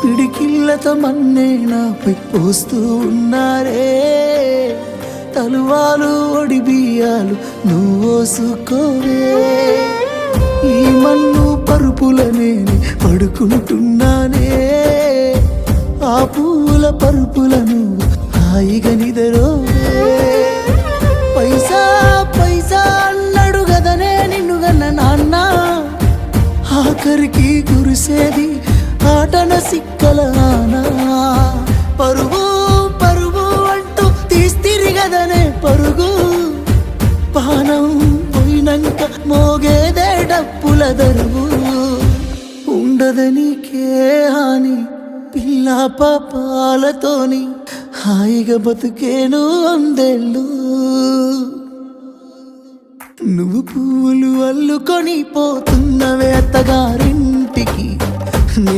పిడికిళ్ళతో మన్నే నాపై పోస్తూ ఉన్నారే. తలువాలు ఒడి బియ్యాలు నువ్వోసుకోవే. ఈ మన్ను పరుపులనే పడుకుంటున్నానే. ఆ పూల పరుపులను హాయిగా నిదరోవే. పైసా పైసా అన్నాడు గదనే నిన్ను గన్న నాన్న. ఆఖరికి కురిసేది ఆటన సిక్కల ఆనా. పరువు పరువు అంటూ తీస్తిరి గదనే పరుగు. పానం పోయినంక మోగేదే డప్పుల దరువు. ఉండదనికే హాని పిల్ల పాపాలతోని హాయిగా బతుకేను వందేళ్ళు. నువ్వు పూలు అల్లుకొని పోతున్నవే అత్తగారింటికి.